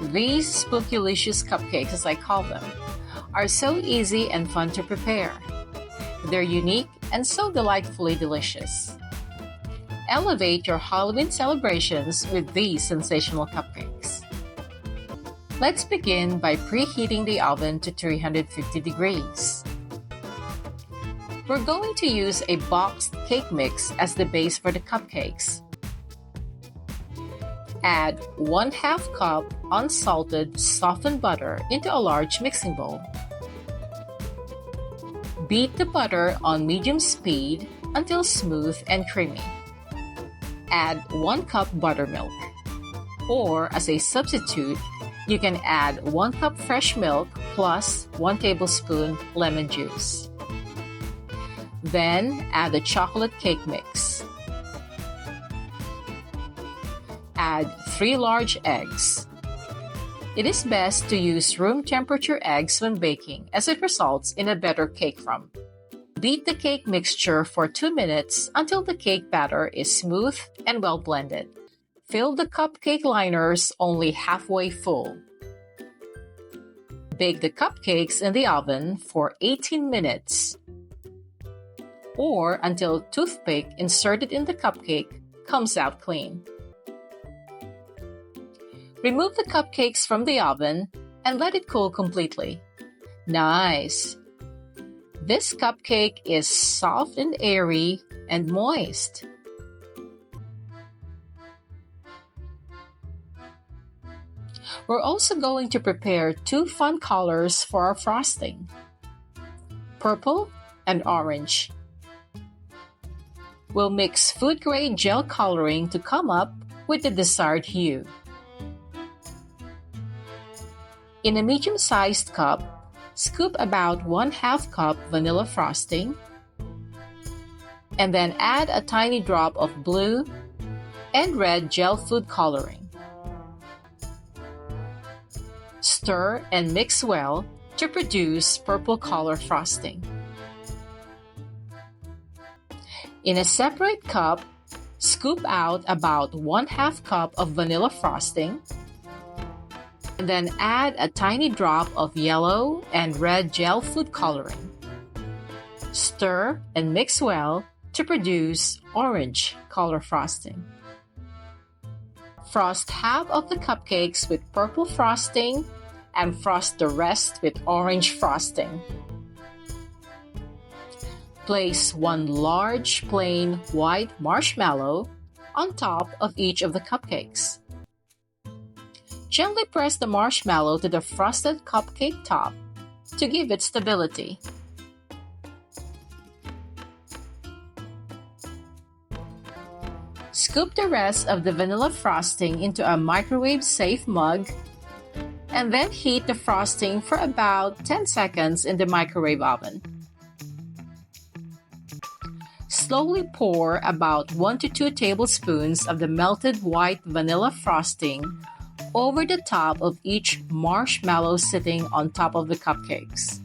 These Spookylicious cupcakes, as I call them, are so easy and fun to prepare. They're unique and so delightfully delicious. Elevate your Halloween celebrations with these sensational cupcakes. Let's begin by preheating the oven to 350 degrees. We're going to use a boxed cake mix as the base for the cupcakes. Add 1/2 cup unsalted softened butter into a large mixing bowl. Beat the butter on medium speed until smooth and creamy. Add 1 cup buttermilk. Or, as a substitute, you can add 1 cup fresh milk plus 1 tablespoon lemon juice. Then add the chocolate cake mix. Add 3 large eggs. It is best to use room temperature eggs when baking as it results in a better cake crumb. Beat the cake mixture for 2 minutes until the cake batter is smooth and well blended. Fill the cupcake liners only halfway full. Bake the cupcakes in the oven for 18 minutes or until toothpick inserted in the cupcake comes out clean. Remove the cupcakes from the oven and let it cool completely. Nice! This cupcake is soft and airy and moist. We're also going to prepare 2 fun colors for our frosting: purple and orange. We'll mix food-grade gel coloring to come up with the desired hue. In a medium-sized cup, scoop about 1/2 cup vanilla frosting, and then add a tiny drop of blue and red gel food coloring. Stir and mix well to produce purple color frosting. In a separate cup, scoop out about 1/2 cup of vanilla frosting, and then add a tiny drop of yellow and red gel food coloring. Stir and mix well to produce orange color frosting. Frost half of the cupcakes with purple frosting and frost the rest with orange frosting. Place 1 large plain white marshmallow on top of each of the cupcakes. Gently press the marshmallow to the frosted cupcake top to give it stability. Scoop the rest of the vanilla frosting into a microwave-safe mug and then heat the frosting for about 10 seconds in the microwave oven. Slowly pour about 1 to 2 tablespoons of the melted white vanilla frosting over the top of each marshmallow sitting on top of the cupcakes.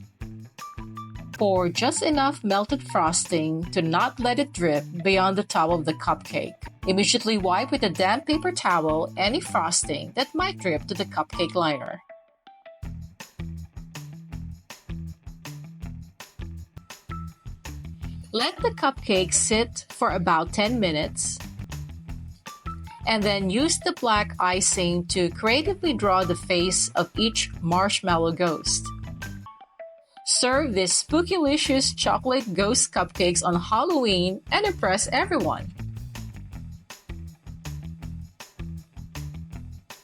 Pour just enough melted frosting to not let it drip beyond the top of the cupcake. Immediately wipe with a damp paper towel any frosting that might drip to the cupcake liner. Let the cupcake sit for about 10 minutes and then use the black icing to creatively draw the face of each marshmallow ghost. Serve these Spookylicious Chocolate Ghost Cupcakes on Halloween and impress everyone.